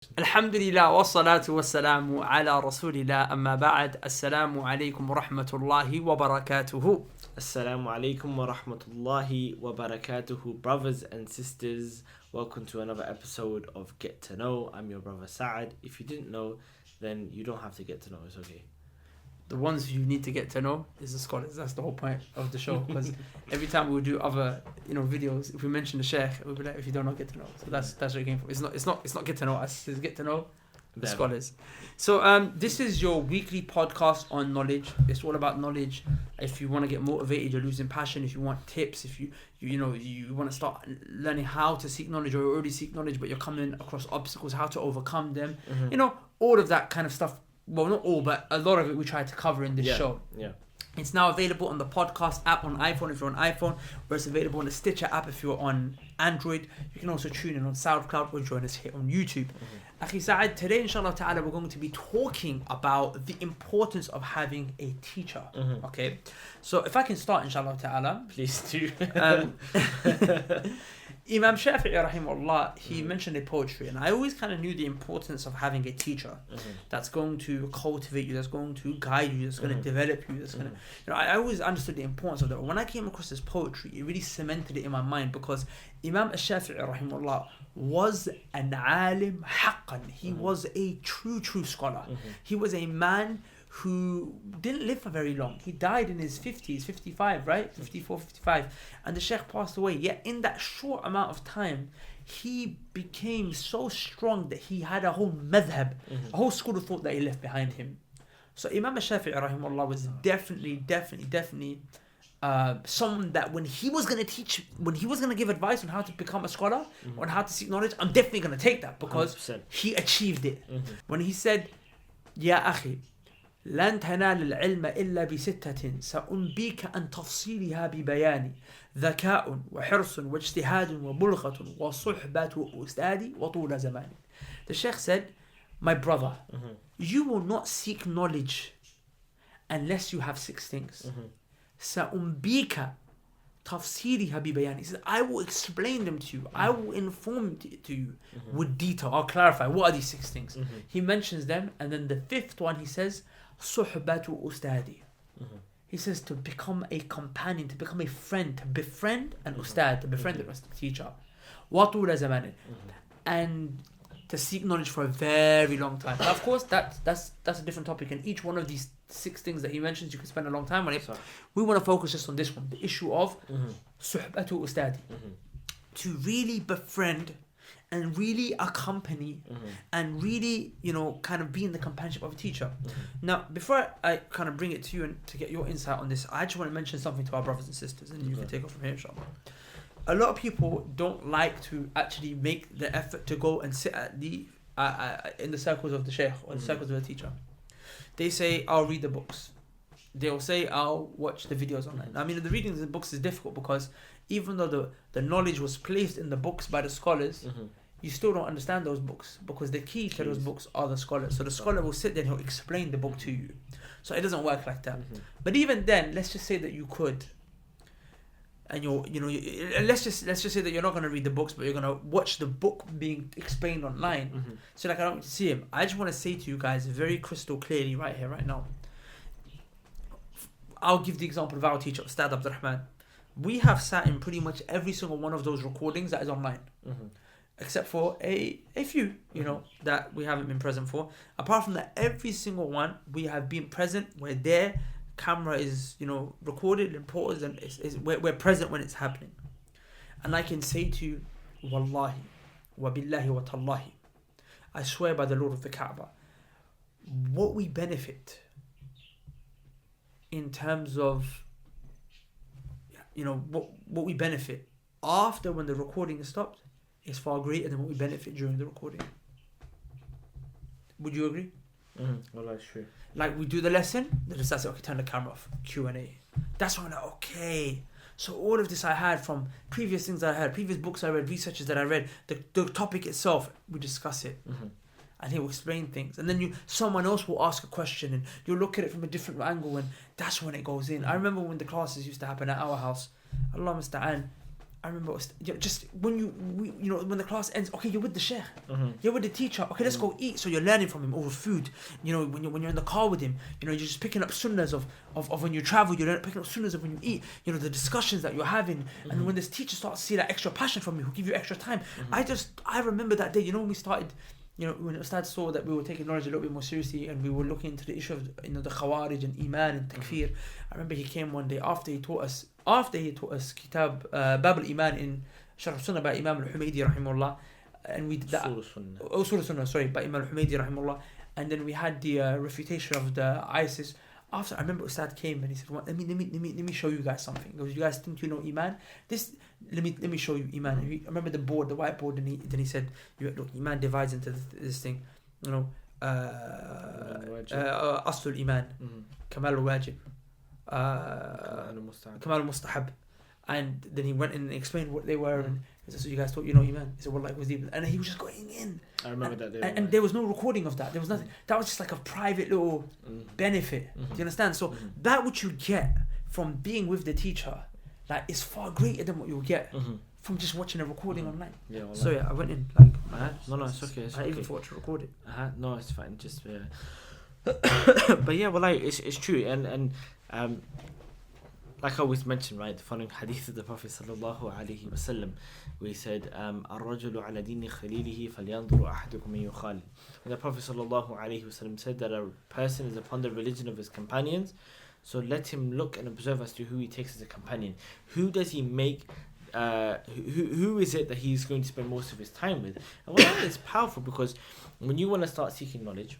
Alhamdulillah wa salatu wa salamu ala rasulillah amma ba'd. Assalamu alaikum wa rahmatullahi wa barakatuhu. Assalamu alaikum wa rahmatullahi wa barakatuhu. Brothers and sisters, welcome to another episode of Get to Know. I'm your brother Sa'ad. If you didn't know, then you don't have to get to know. It's okay. The ones you need to get to know is the scholars. That's the whole point of the show. Because every time we do other, videos, if we mention the sheikh, we'll be like, if you don't know, get to know. So that's what it came from. It's not get to know us. It's get to know the scholars. So this is your weekly podcast on knowledge. It's all about knowledge. If you want to get motivated, you're losing passion. If you want tips, if you want to start learning how to seek knowledge, or you already seek knowledge, but you're coming across obstacles, how to overcome them. All of that kind of stuff. Well, not all, but a lot of it we try to cover in this show. Yeah. It's now available on the podcast app on iPhone if you're on iPhone, or it's available on the Stitcher app if you're on Android. You can also tune in on SoundCloud or join us here on YouTube. Akhi Sa'ad, today inshallah ta'ala we're going to be talking about the importance of having a teacher. Okay, so if I can start inshallah ta'ala. Please do. Imam Shafi'i rahimahullah, he mentioned a poetry, and I always kind of knew the importance of having a teacher that's going to cultivate you, that's going to guide you, that's going to develop you, that's going to, I always understood the importance of that. When I came across this poetry, it really cemented it in my mind, because Imam Shafi'i rahimahullah was an alim haqqan. He was a true scholar. He was a man who didn't live for very long. He died in his 50s, 55, right? 54, 55. And the Sheikh passed away. Yet in that short amount of time, he became so strong that he had a whole madhab, a whole school of thought that he left behind him. So Imam Shafi'i rahimahullah was definitely someone that when he was going to give advice on how to become a scholar, on how to seek knowledge, I'm definitely going to take that, because 100%. He achieved it. When he said, Ya akhi, لن تنال العلم إلا بستة سأنبيك عن تفصيلها ببياني ذكاء وحرص واجتهاد وبلغة وصحبة أستاذي وطول زماني. The Sheikh said, my brother, you will not seek knowledge unless you have 6 things. سأنبيك تفصيلها ببياني. He said, I will explain them to you. I will inform to you with detail. I'll clarify what are these 6 things. He mentions them, and then the 5th one he says, صحبة أستاذي. He says to become a companion, to become a friend, to befriend an ustad, to befriend a teacher. وطول زمان. And to seek knowledge for a very long time. Now, of course, that's a different topic, and each one of these 6 things that he mentions, you can spend a long time on it. We want to focus just on this one, the issue of صحبة أستاذي. To really befriend and really accompany and really, kind of be in the companionship of a teacher. Now, before I kind of bring it to you and to get your insight on this, I just want to mention something to our brothers and sisters, and you can take off from here, inshallah. A lot of people don't like to actually make the effort to go and sit at the in the circles of the sheikh or the circles of the teacher. They say, I'll read the books. They'll say, I'll watch the videos online. I mean, the reading of the books is difficult, because even though the knowledge was placed in the books by the scholars, you still don't understand those books, because the key to those books are the scholars. So the scholar will sit there and he'll explain the book to you. So it doesn't work like that. But even then, let's just say that you could, and let's just say that you're not going to read the books, but you're going to watch the book being explained online. So I don't see him. I just want to say to you guys very crystal clearly right here, right now. I'll give the example of our teacher, Ustadh Abdurrahman. We have sat in pretty much every single one of those recordings that is online. Except for a few, that we haven't been present for. Apart from that, every single one, we have been present. We're there. Camera is, recorded and paused, and we're present when it's happening. And I can say to you, Wallahi, wa billahi wa tallahi, I swear by the Lord of the Kaaba, what we benefit in terms of, what we benefit after when the recording is stopped is far greater than what we benefit during the recording. Would you agree? Well, that's true. Like, we do the lesson, then it's like, okay, turn the camera off, Q&A. That's when I'm like, okay, so all of this I had from previous things I had, previous books I read, researches that I read, the topic itself, we discuss it. And he'll explain things, and then someone else will ask a question, and you'll look at it from a different angle, and that's when it goes in. I remember when the classes used to happen at our house, Allah musta'an, I remember, just when when the class ends, okay, you're with the sheikh, you're with the teacher. Okay, let's go eat. So you're learning from him over food. When you're in the car with him, you're just picking up sunnahs of when you travel. You're picking up sunnahs of when you eat. The discussions that you're having, and when this teacher starts to see that extra passion from you, who give you extra time. I remember that day. When we started. When Ustadh saw that we were taking knowledge a little bit more seriously and we were looking into the issue of the Khawarij and Iman and Takfir. I remember he came one day after he taught us Kitab Bab al-Iman in Sharh Sunnah by Imam al-Humaydi rahimahullah, and we did that Surah Sunnah, sorry, by Imam al-Humaydi rahimahullah, and then we had the refutation of the ISIS. After, I remember Ustadh came and he said, well, let me show you guys something. He goes, you guys think you know Iman? Let me show you Iman. I remember the whiteboard, and then he said, look, Iman divides into this thing, Aslul Iman, Kamal al-Wajib, Kamal al-Mustahab. And then he went in and explained what they were, and he said, so you guys thought you know Iman? He said, well, like, was deep. And he was just going in. I remember that day. And there was no recording of that. There was nothing. That was just like a private little benefit. Do you understand? So that what you get from being with the teacher, like, is far greater than what you'll get from just watching a recording online. Yeah, well, so yeah, I went in like. No, it's okay. I even thought to record it. No, it's fine. Just. But yeah, well, like, it's true, and like I always mention, right, the following hadith of the Prophet sallallahu alaihi wasallam, where he said, "Ar-rajulu ala dini khalilihi falyanzuru ahadukum man yukhalil." And the Prophet sallallahu alaihi wasallam said that a person is upon the religion of his companions, so let him look and observe as to who he takes as a companion. Who does he make? Who is it that he's going to spend most of his time with? And well, that is powerful, because when you want to start seeking knowledge,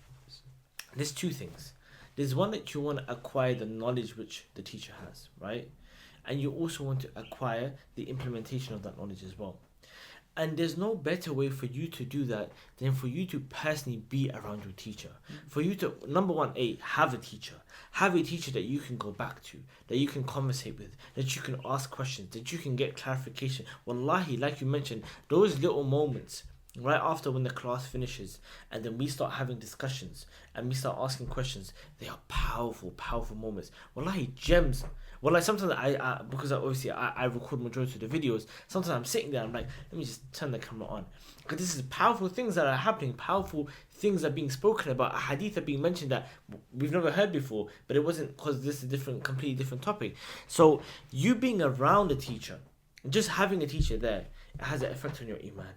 there's two things. There's one that you want to acquire the knowledge which the teacher has, right? And you also want to acquire the implementation of that knowledge as well. And there's no better way for you to do that than for you to personally be around your teacher. For you to, number one, have a teacher. Have a teacher that you can go back to, that you can conversate with, that you can ask questions, that you can get clarification. Wallahi, like you mentioned, those little moments right after when the class finishes and then we start having discussions and we start asking questions, they are powerful moments. Wallahi, gems. Well, like, sometimes I because I record majority of the videos, sometimes I'm sitting there, I'm like, let me just turn the camera on, because this is powerful things that are happening, powerful things are being spoken about, a hadith are being mentioned that we've never heard before, but it wasn't because this is a completely different topic. So you being around a teacher, just having a teacher there, it has an effect on your iman.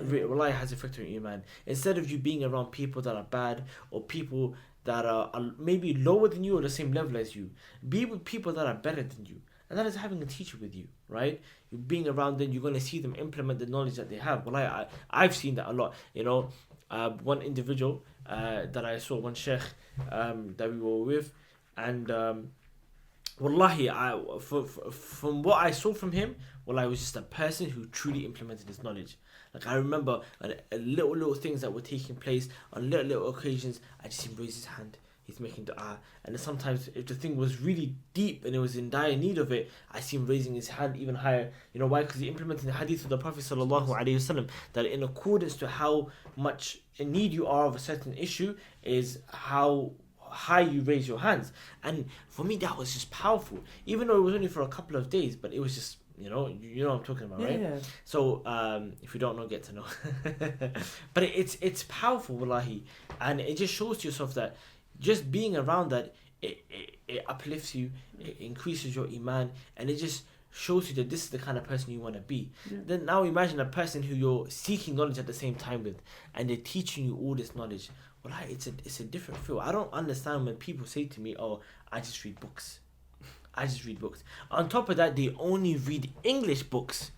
Wallahi, has an effect on your iman. Instead of you being around people that are bad, or people that are maybe lower than you or the same level as you, be with people that are better than you. And that is having a teacher with you, right? You're being around them, you're going to see them implement the knowledge that they have. Well, I've seen that a lot. One individual that I saw, one sheikh that we were with, and wallahi, from what I saw from him, I was just a person who truly implemented his knowledge. Like, I remember little things that were taking place on little occasions. I just see him raise his hand. He's making dua. And then sometimes if the thing was really deep and it was in dire need of it, I see him raising his hand even higher. You know why? Because he implemented the hadith of the Prophet sallallahu alaihi wasallam, that in accordance to how much in need you are of a certain issue is how high you raise your hands. And for me, that was just powerful. Even though it was only for a couple of days, but it was just, you know what I'm talking about, right? Yeah. So if you don't know, get to know. But it's powerful, wallahi, and it just shows to yourself that just being around that, it uplifts you, it increases your iman, and it just shows you that this is the kind of person you want to be. Yeah. Then now imagine a person who you're seeking knowledge at the same time with, and they're teaching you all this knowledge. Wallahi, it's a different feel. I don't understand when people say to me, "Oh, I just read books." On top of that, they only read English books,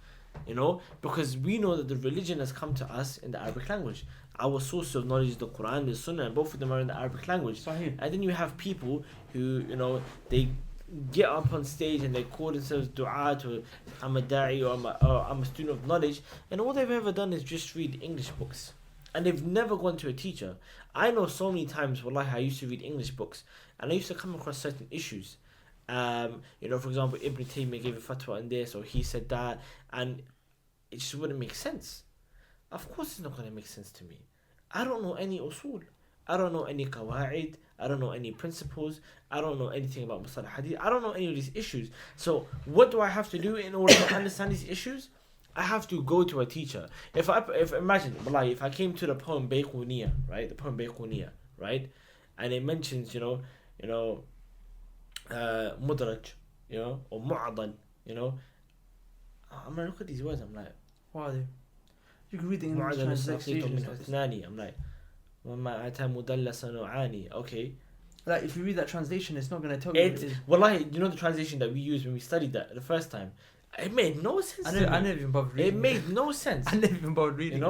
because we know that the religion has come to us in the Arabic language. Our source of knowledge is the Quran, the Sunnah, and both of them are in the Arabic language. Sahih. And then you have people who, they get up on stage and they call themselves du'at, or I'm a da'i, or I'm a student of knowledge, and all they've ever done is just read English books. And they've never gone to a teacher. I know so many times, wallahi, I used to read English books, and I used to come across certain issues. For example, Ibn Taymiyyah gave a fatwa on this, or he said that, and it just wouldn't make sense. Of course it's not going to make sense to me. I don't know any usul. I don't know any qawaid. I don't know any principles. I don't know anything about Mustalah Hadith. I don't know any of these issues. So what do I have to do in order to understand these issues? I have to go to a teacher. If imagine, if I came to the poem Bayquniya, right? The poem Bayquniya, right? And it mentions, mudraj, or mu'adal, I'm gonna look at these words. I'm like, what are they? You can read the English translation. I'm like, وما أتى مدلسا نوعاني. Okay. Like if you read that translation, it's not gonna tell you. Wallahi, the translation that we used when we studied that the first time. It made no sense. I never even bothered reading. It made no sense. I never even bothered reading.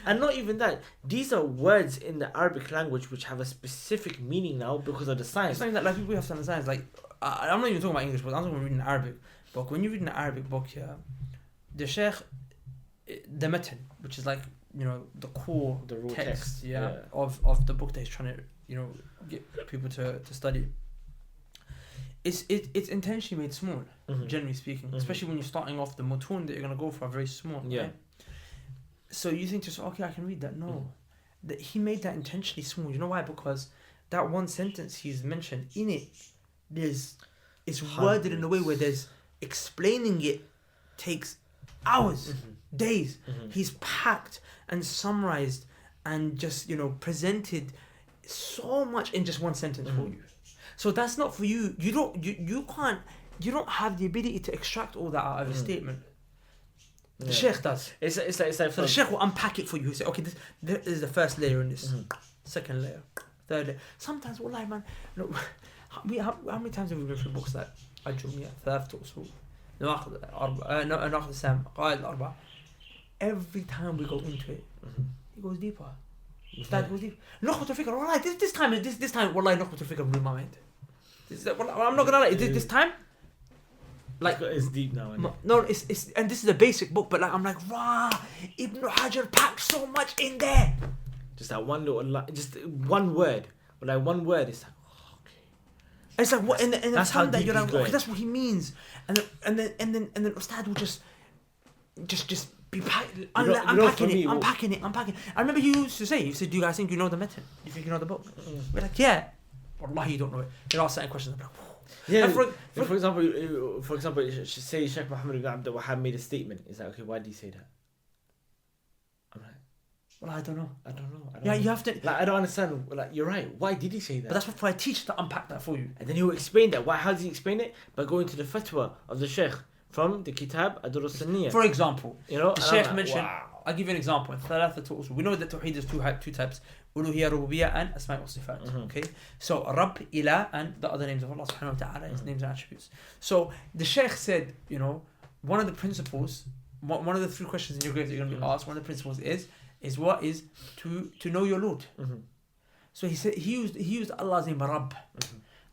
And not even that. These are words in the Arabic language which have a specific meaning now because of the science. It's something that people have to understand. Like I'm not even talking about English, but I'm talking about reading an Arabic book. When you read an Arabic book, the Sheikh, the matan, which is like the core, the raw text, of the book that he's trying to get people to study. It's intentionally made small, generally speaking, especially when you're starting off. The mutun that you're gonna go for are very small. Yeah. Right? So you think to yourself, okay, I can read that. No, that he made that intentionally small. You know why? Because that one sentence he's mentioned in it, it's worded in a way where there's explaining it takes hours, days. He's packed and summarized and just presented so much in just one sentence for you. So that's not for you. You don't have the ability to extract all that out of a statement. The Sheikh does. It's like so the Sheikh will unpack it for you. He'll say, okay, this is the first layer in this, second layer, third layer. Sometimes, wallahi man, how many times have we read through books like Al-Jumiyah, ثلاثة أصول, ناخذ السام, قواعد الأربعة. Every time we go into it, he goes deeper. Ustadh goes deeper. نخبة الفكرة, wallahi, this time, wallahi, نخبة الفكرة blew my mind. I'm not gonna lie. This time, like it's deep now. No, it's and this is a basic book, but I'm like, wow, Ibn Hajar packed so much in there. Just that one little, just one word, but like one word is like, okay. It's like what, and that's how that deep you're like, going. okay, that's what he means, and then Ustadh will just be unpacking it. I remember you used to say, you said, do you guys think you know the method? Do you think you know the book? We're like, yeah. Wallahi, you don't know it. There are certain questions. I'm like, yeah. For example, say Sheikh Muhammad ibn Abdul Wahhab made a statement. Is that okay? Why did he say that? I'm like, well, I don't know. You have to. Like, I don't understand. Like, you're right. Why did he say that? But that's what I teach to unpack that for you. And then he will explain that. Why? How does he explain it? By going to the fatwa of the Sheikh from the Kitab Ad-Durus Sunniyah. For example, the Sheikh mentioned. Wow. I'll give you an example. We know that Tawheed is two types. Uluhiyya, Rububiyyah, and Asma' wa Sifat. Okay? So, Rabb, Ilah, and the other names of Allah subhanahu wa ta'ala, his names and attributes. So, the Shaykh said, one of the principles, one of the three questions in your grave that you're going to be asked, one of the principles is what is to know your Lord. So, he said, he used Allah's name, Rabb.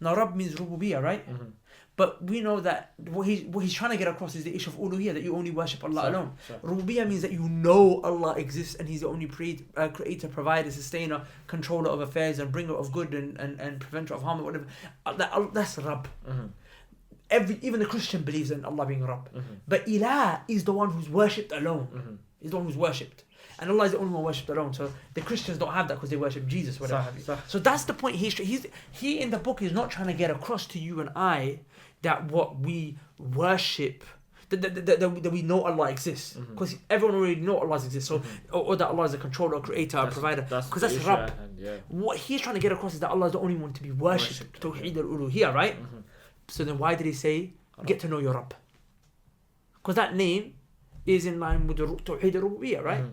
Now, Rabb means Rububiyyah, right? But we know that what he's trying to get across is the issue of uluhiyya, that you only worship Allah alone. Rububiyyah means that you know Allah exists and He's the only creator, provider, sustainer, controller of affairs, and bringer of good and preventer of harm or whatever. That's Rabb. Even the Christian believes in Allah being Rabb. But Ilah is the one who's worshipped alone. Is the one who's worshipped. And Allah is the only one worshipped alone. So the Christians don't have that because they worship Jesus, whatever have you. So that's the point. He in the book is not trying to get across to you and I that what we worship, that we know Allah exists, because everyone already know Allah exists. So or that Allah is a controller, creator, provider, because that's Rabb. What he's trying to get across is that Allah is the only one to be worshipped. Tawheed al-uluhiyya, right? So then why did he say get to know your Rabb? Because that name is in line with the Tawheed al-Rububiyyah, right?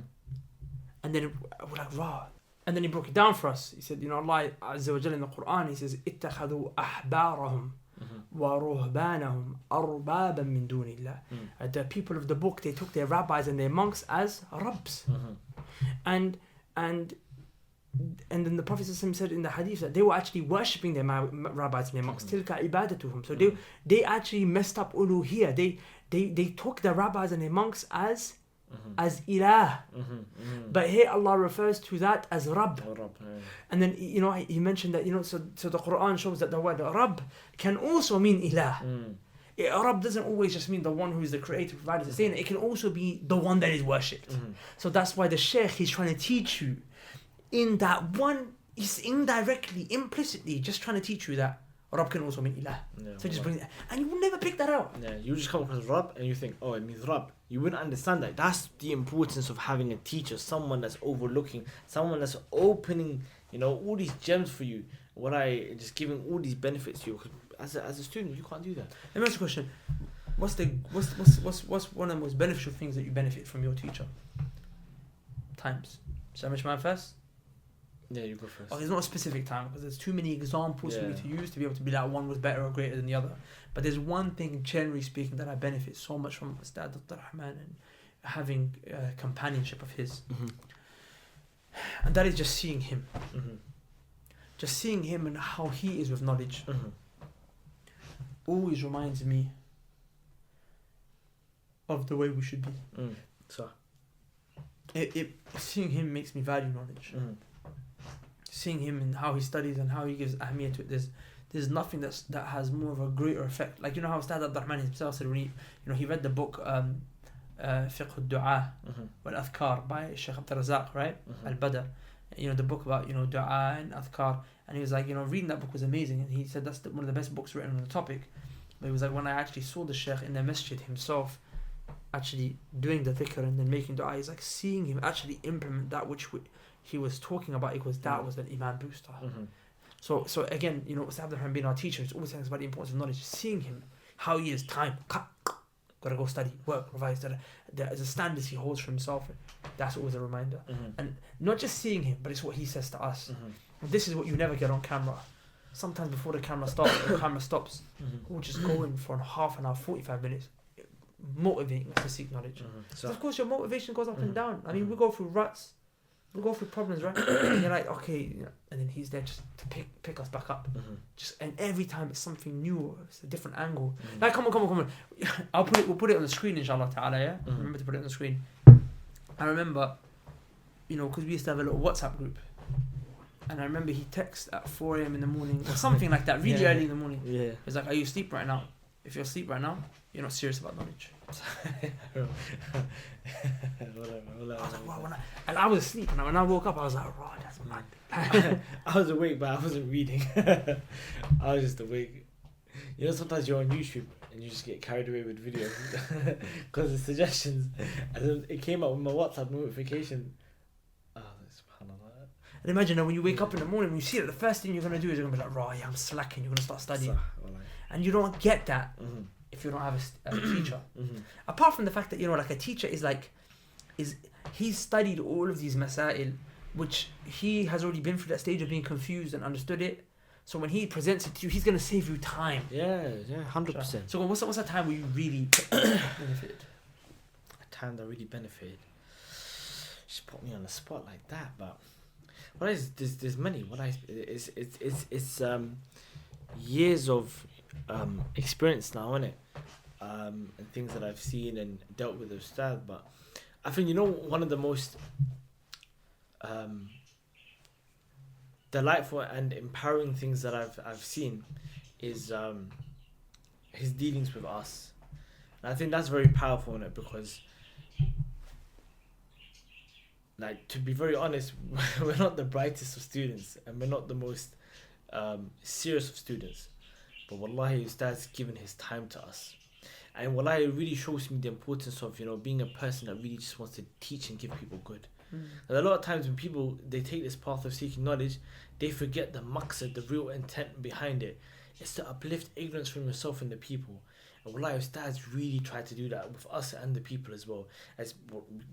And then we're like, wow. And then he broke it down for us. He said, Allah Azza wa Jalla in the Quran, He says, اتخذوا أحبارهم وَرُهْبَانَهُمْ أَرْبَابًا مِّن دُونِ اللَّهِ. The people of the book, they took their rabbis and their monks as Rabbs. And then the Prophet said in the Hadith that they were actually worshipping their rabbis and their monks. تِلْكَ عِبَادَتُهُمْ. So they actually messed up uluhiyya. They took their rabbis and their monks as Ilah. But here Allah refers to that as Rabb. And then he mentioned that so the Quran shows that the word Rabb can also mean Ilah. Rabb doesn't always just mean the one who is the creator, provider, sustainer. It can also be the one that is worshipped. So that's why the Shaykh is trying to teach you in that one he's indirectly, implicitly just trying to teach you that Rabb can also mean ilah. Yeah, So just bring it, and you will never pick that out. Yeah, you just come across Rabb and you think, oh, it means Rabb. You wouldn't understand that. That's the importance of having a teacher, someone that's overlooking, someone that's opening, all these gems for you. Just giving all these benefits to you. As a student, you can't do that. Let me ask you a question. What's one of the most beneficial things that you benefit from your teacher? Times. Should I mention mine first? Yeah, you go first. Oh, there's not a specific time because there's too many examples for me to use to be able to be like one was better or greater than the other. But there's one thing, generally speaking, that I benefit so much from Ustadh Rahman and having companionship of his. Mm-hmm. And that is just seeing him. Mm-hmm. Just seeing him and how he is with knowledge. Mm-hmm. Always reminds me of the way we should be. So, seeing him makes me value knowledge. Mm-hmm. Seeing him and how he studies and how he gives ahmiyah to it, there's nothing that has more of a greater effect. Like how Ustadh Abdurrahman himself said when he read the book Fiqh al-Du'a wal-Adhkar by Sheikh Abdul Razak, right? Al-Badr. The book about dua and adhkar, and he was like, reading that book was amazing, and he said that's one of the best books written on the topic. But he was like, when I actually saw the Sheikh in the masjid himself actually doing the dhikr and then making dua, he's like seeing him actually implement that which he was talking about, because that was an iman booster. So again, Ustadh Abdurrahman being our teacher, it's always saying about the importance of knowledge. Seeing him, how he is time, gotta go study, work, revise, the standards he holds for himself, that's always a reminder. And not just seeing him, but it's what he says to us. This is what you never get on camera. Sometimes before the camera starts, we'll just go in for half an hour, 45 minutes, motivating us to seek knowledge. So of course your motivation goes up and down. I mean, we go through ruts, we go through problems, right? And you're like, okay, and then he's there just to pick us back up. And every time it's something new, it's a different angle. Like, come on. We'll put it on the screen, inshallah ta'ala, yeah? Remember to put it on the screen. I remember, because we used to have a little WhatsApp group. And I remember he texts at 4 a.m. in the morning or something like that, really early in the morning. Yeah. He's like, are you asleep right now? If you're asleep right now, you're not serious about knowledge. And I was asleep, and when I woke up, I was like, "Right, that's mad." I was awake, but I wasn't reading. I was just awake. Sometimes you're on YouTube and you just get carried away with videos because the suggestions, and it came up with my WhatsApp notification. And imagine when you wake up in the morning, when you see it, the first thing you're gonna do is you're gonna be like, "Right, I'm slacking." You're gonna start studying, and you don't get that. If you don't have a teacher. Apart from the fact that like a teacher he's studied all of these masail, which he has already been through that stage of being confused and understood it. So when he presents it to you, he's gonna save you time. Yeah, 100%. So what's the time where you really benefited? A time that really benefited. Just put me on the spot like that, but there's many. It's years of experience now, innit? And things that I've seen and dealt with Ustadh. But I think one of the most delightful and empowering things that I've seen is his dealings with us, and I think that's very powerful in it, because, like, to be very honest, we're not the brightest of students and we're not the most serious of students. But wallahi, Ustadh's given his time to us. And wallahi, it really shows me the importance of, being a person that really just wants to teach and give people good. And a lot of times when people, they take this path of seeking knowledge, they forget the maqsad, the real intent behind it. It's to uplift ignorance from yourself and the people. And wallahi, Ustadh's really tried to do that with us and the people as well. As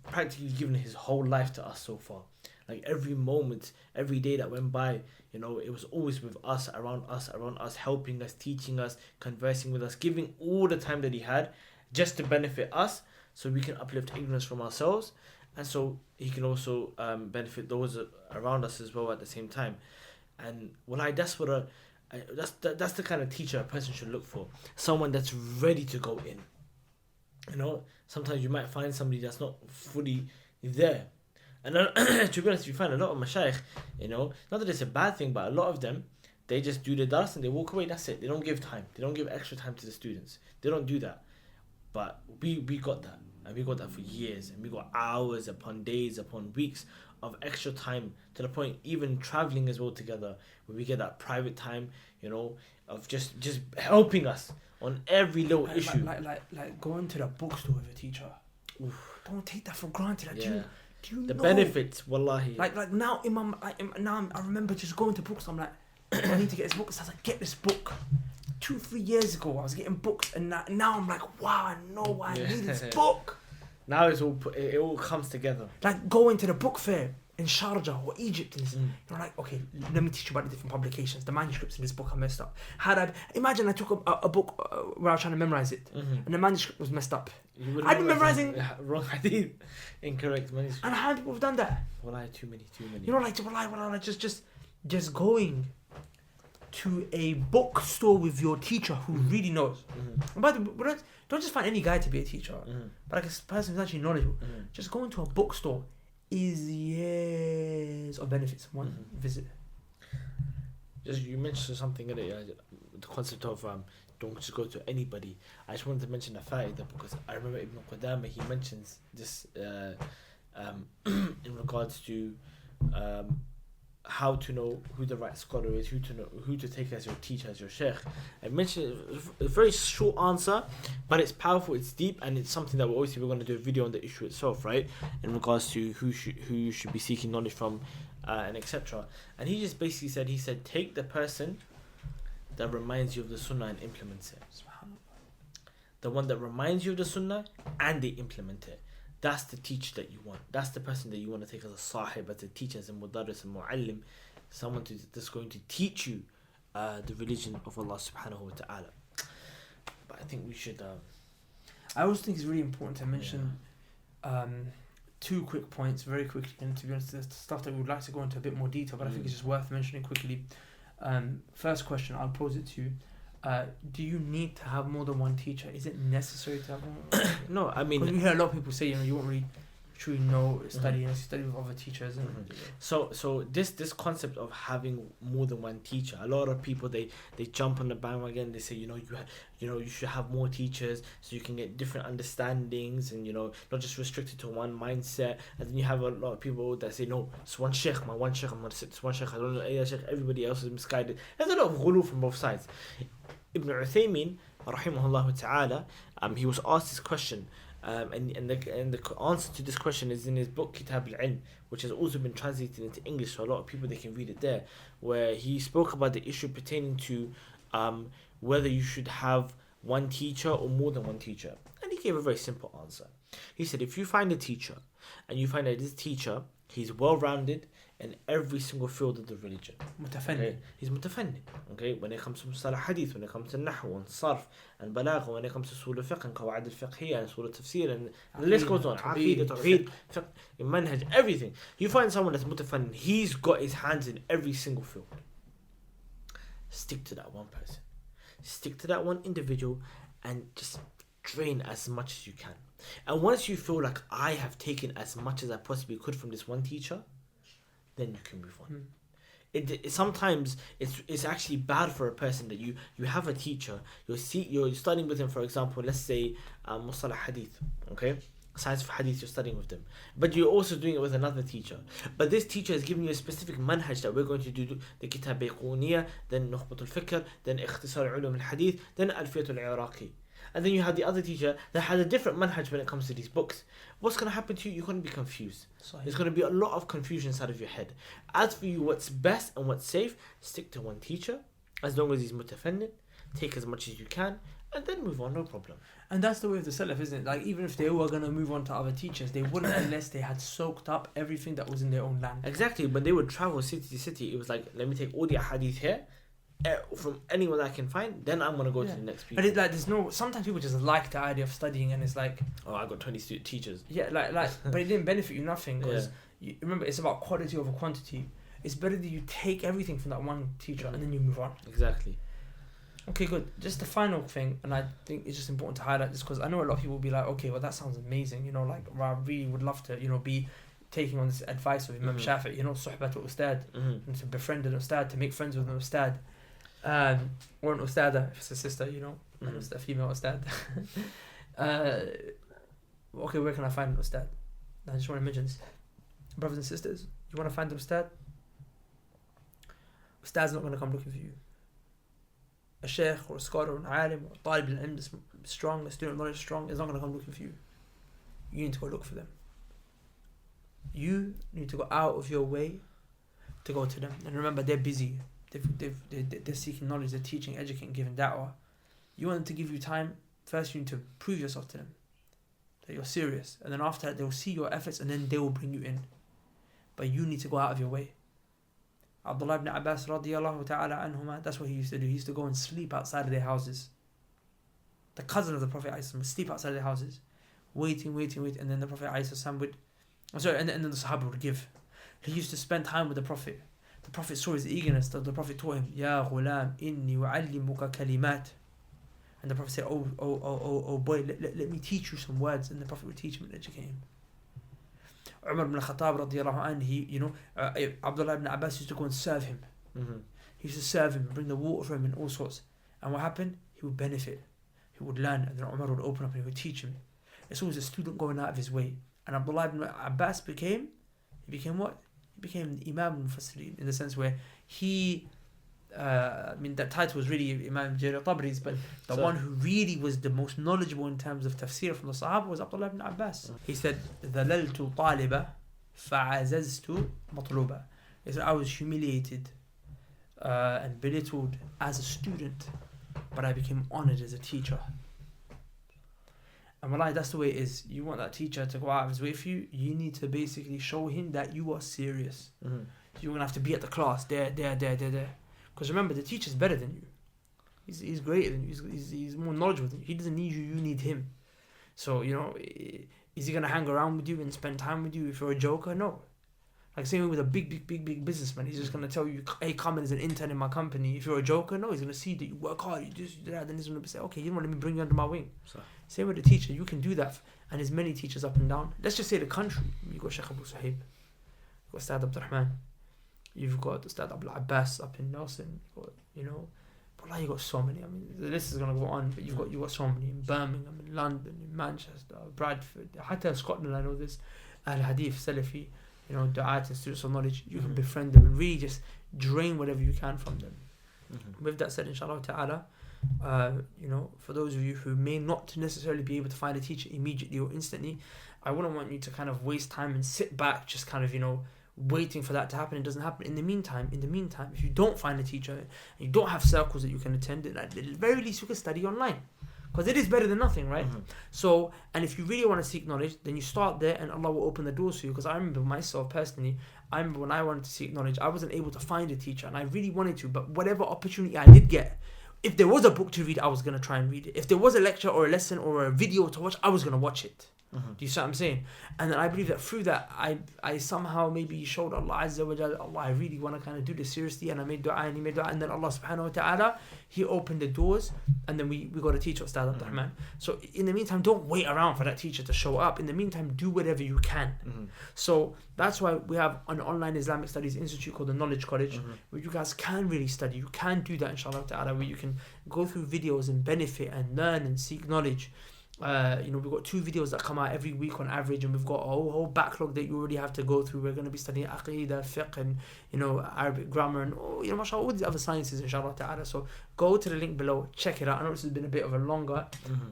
practically given his whole life to us so far. Like every moment, every day that went by, it was always with us, around us, helping us, teaching us, conversing with us, giving all the time that he had just to benefit us, so we can uplift ignorance from ourselves, and so he can also benefit those around us as well at the same time. And that's the kind of teacher a person should look for. Someone that's ready to go in. Sometimes you might find somebody that's not fully there. And to be honest, you find a lot of mashayikh, not that it's a bad thing, but a lot of them, they just do the dars and they walk away, that's it. They don't give time. They don't give extra time to the students. They don't do that. But we got that. And we got that for years. And we got hours upon days upon weeks of extra time, to the point even traveling as well together, where we get that private time, you know, of just helping us on every little issue. Like going to the bookstore with a teacher. Oof. Don't take that for granted. Like, yeah. Do you the know? benefits, wallahi. Like now I remember just going to books. I'm like, I need to get this book. So I was like, get this book. 2-3 years ago, I was getting books, and now I'm like, wow, I know why I need this book. Now it all comes together. Like going to the book fair in Sharjah or Egypt, and you're like, okay, let me teach you about the different publications. The manuscripts in this book are messed up. Imagine I took a book where I was trying to memorize it, and the manuscript was messed up. I'd be memorizing wrong hadith, incorrect manuscript. And how many people have done that? Wallahi, too many. You know, like just going to a bookstore with your teacher who really knows. And by the way, don't just find any guy to be a teacher, but like a person who's actually knowledgeable. Just going to a bookstore is years of benefits in one visit. Just you mentioned something in it, the concept of don't just go to anybody. I just wanted to mention a fa'idah because I remember Ibn Qudama, he mentions this in regards to how to know who the right scholar is, who to take as your teacher, as your sheikh. I mentioned a very short answer, but it's powerful, it's deep, and it's something that we're going to do a video on the issue itself, right? In regards to who you should be seeking knowledge from, and etc. And he just basically said, take the person that reminds you of the sunnah and implements it. The one that reminds you of the sunnah and they implement it. That's the teacher that you want. That's the person that you want to take as a sahib, as a teacher, as a mudarris, a mu'allim, someone that's going to teach you the religion of Allah subhanahu wa ta'ala. But I think we should... I always think it's really important to mention 2 quick points very quickly, and to be honest, there's stuff that we would like to go into a bit more detail, but I think it's just worth mentioning quickly. First question, I'll pose it to you. Do you need to have more than one teacher? Is it necessary to have one? No, I mean... Because we hear a lot of people say, you won't really truly know study, you study with other teachers. And So this concept of having more than one teacher, a lot of people, they jump on the bandwagon, they say, you should have more teachers so you can get different understandings and, not just restricted to one mindset. And then you have a lot of people that say, no, it's one sheikh, I'm going to sit this one sheikh, I don't know any other sheikh, everybody else is misguided. There's a lot of ghulu from both sides. Ibn Uthaymin, rahimahullah ta'ala, he was asked this question, and the answer to this question is in his book Kitab al-Ilm, which has also been translated into English, so a lot of people, they can read it there, where he spoke about the issue pertaining to whether you should have one teacher or more than one teacher. And he gave a very simple answer. He said, if you find a teacher and you find that this teacher, he's well-rounded in every single field of the religion. Okay? He's mutafanni. Okay? When it comes to Mustalah Hadith, when it comes to Nahu and Sarf and Balagha, when it comes to Usul al-Fiqh and Qawa'id al-Fiqhiyya and Usul al-Tafsir, and the list goes on. Aqidah, Tawheed, Fiqh, Manhaj, everything. You find someone that's mutafanni, he's got his hands in every single field. Stick to that one person. Stick to that one individual and just drain as much as you can. And once you feel like I have taken as much as I possibly could from this one teacher, then you can move on. It sometimes it's actually bad for a person that you have a teacher, you're studying with him, for example, let's say Mustalah Hadith, okay? Science of Hadith, you're studying with them, but you're also doing it with another teacher. But this teacher is giving you a specific manhaj that we're going to do the Kitab al-Bayquniyya, then Nukhbat al-Fikr, then Ikhtisar al-Ulum al-Hadith, then Alfiyat al-Iraqi. And then you have the other teacher that has a different manhaj when it comes to these books. What's going to happen to you? You're going to be confused. There's going to be a lot of confusion inside of your head. As for you, what's best and what's safe, stick to one teacher. As long as he's mutafannid, take as much as you can, and then move on, no problem. And that's the way of the Salaf, isn't it? Like, even if they were going to move on to other teachers, they wouldn't unless they had soaked up everything that was in their own land. Exactly. When they would travel city to city, it was like, let me take all the hadith here, from anyone I can find, then I'm gonna go to the next people. But there's no. Sometimes people just like the idea of studying, and it's like, oh, I got 20 teachers. Yeah, but it didn't benefit you nothing because remember, it's about quality over quantity. It's better that you take everything from that one teacher and then you move on. Exactly. Okay, good. Just the final thing, and I think it's just important to highlight this because I know a lot of people will be like, okay, well that sounds amazing. I really would love to, be taking on this advice of Imam Shafi'i. Suhbat al-Ustadh, and to befriend an Ustadh, to make friends with an Ustadh. Or an Ustadha, if it's a sister, a female Ustadh. Okay, where can I find an Ustadh? I just want to mention this. brothers and sisters, you want to find an Ustadh? Ustadh's not going to come looking for you. A sheikh or a scholar or an alim or a talib al-ilm that's strong, a student of knowledge strong, is not going to come looking for you. You need to go look for them. You need to go out of your way to go to them. And remember, they're busy. They're seeking knowledge, they're teaching, educating, giving da'wah. You want them to give you time. First, you need to prove yourself to them, that you're serious. And then after that, they'll see your efforts and then they will bring you in. But you need to go out of your way. Abdullah ibn Abbas radiyallahu ta'ala anhuma, that's what he used to do. He used to go and sleep outside of their houses. The cousin of the Prophet ﷺ would sleep outside of their houses, waiting. And then the Prophet ﷺ would, and then the Sahaba would give. He used to spend time with the Prophet. The Prophet saw his eagerness. The Prophet taught him, Ya ghulam, inni wa'allimuka kalimat. And the Prophet said, oh boy, let me teach you some words. And the Prophet would teach him and educate him. Umar ibn Khattab radiyallahu anhu, Abdullah ibn Abbas used to go and serve him. He used to serve him, bring the water for him and all sorts. And what happened? He would benefit. He would learn. And then Umar would open up and he would teach him. It's always a student going out of his way. And Abdullah ibn Abbas became what? He became the Imam al-Mufassirin, in the sense where he, that title was really Imam Jarir Tabri's, but the one who really was the most knowledgeable in terms of tafsir from the Sahaba was Abdullah ibn Abbas. He said, ذَلَلْتُ طَالِبًا فَعَزَزْتُ مَطْلُوبًا. He said, I was humiliated and belittled as a student, but I became honored as a teacher. And wallahi, that's the way it is. You want that teacher to go out of his way for you, you need to basically show him that you are serious. You're going to have to be at the class, there. Because remember, the teacher's better than you. He's greater than you. He's more knowledgeable than you. He doesn't need you, you need him. So, is he going to hang around with you and spend time with you if you're a joker? No. Like same with a big businessman. He's just going to tell you, hey, come in as an intern in my company. If you're a joker, no, he's going to see that you work hard, you do that, then he's going to say, okay, you know what, let me bring you under my wing. So. Same with the teacher, you can do that. And there's many teachers up and down. Let's just say the country. You've got Sheikh Abu Sahib, you've got Ustadh Abdul Rahman, you've got Ustadh Abdul Abbas up in Nelson, but you've got so many. I mean, the list is going to go on, but you've got so many in Birmingham, in London, in Manchester, Bradford, Hatta Scotland, I know this, Hadith, Salafi, du'at and students of knowledge. You can befriend them and really just drain whatever you can from them. With that said, inshallah ta'ala, for those of you who may not necessarily be able to find a teacher immediately or instantly, I wouldn't want you to kind of waste time and sit back just kind of, waiting for that to happen. It doesn't happen. In the meantime, if you don't find a teacher and you don't have circles that you can attend, at the very least you can study online. Because it is better than nothing, right? So, and if you really want to seek knowledge, then you start there and Allah will open the doors for you. Because I remember myself personally, when I wanted to seek knowledge, I wasn't able to find a teacher and I really wanted to, but whatever opportunity I did get, if there was a book to read, I was going to try and read it. If there was a lecture or a lesson or a video to watch, I was going to watch it. Do you see what I'm saying? And then I believe that through that, I somehow maybe showed Allah Azza wa Jalla, Allah, I really want to kind of do this seriously, and I made dua and he made dua, and then Allah subhanahu wa ta'ala, he opened the doors, and then we got a teacher, Ustadh Abdul Rahman. So in the meantime, don't wait around for that teacher to show up. In the meantime, do whatever you can. So that's why we have an online Islamic Studies Institute called the Knowledge College, where you guys can really study. You can do that, inshallah ta'ala, where you can go through videos and benefit and learn and seek knowledge. We've got 2 videos that come out every week on average, and we've got a whole backlog that you already have to go through. We're going to be studying Aqidah, Fiqh, and Arabic grammar, and mashallah, all these other sciences, inshallah ta'ala. So go to the link below, check it out. I know this has been a bit of a longer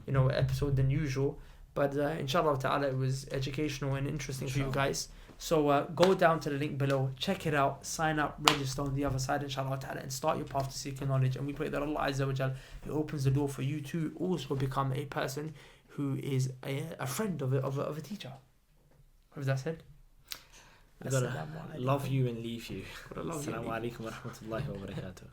episode than usual, but inshallah ta'ala, it was educational and interesting for you guys. So go down to the link below, check it out, sign up, register on the other side, inshallah ta'ala, and start your path to seeking knowledge. And we pray that Allah Azza wa Jal, He opens the door for you to also become a person who is a friend of a teacher. With that said, I gotta love you and leave you. Assalamu alaikum wa rahmatullahi wa barakatuh.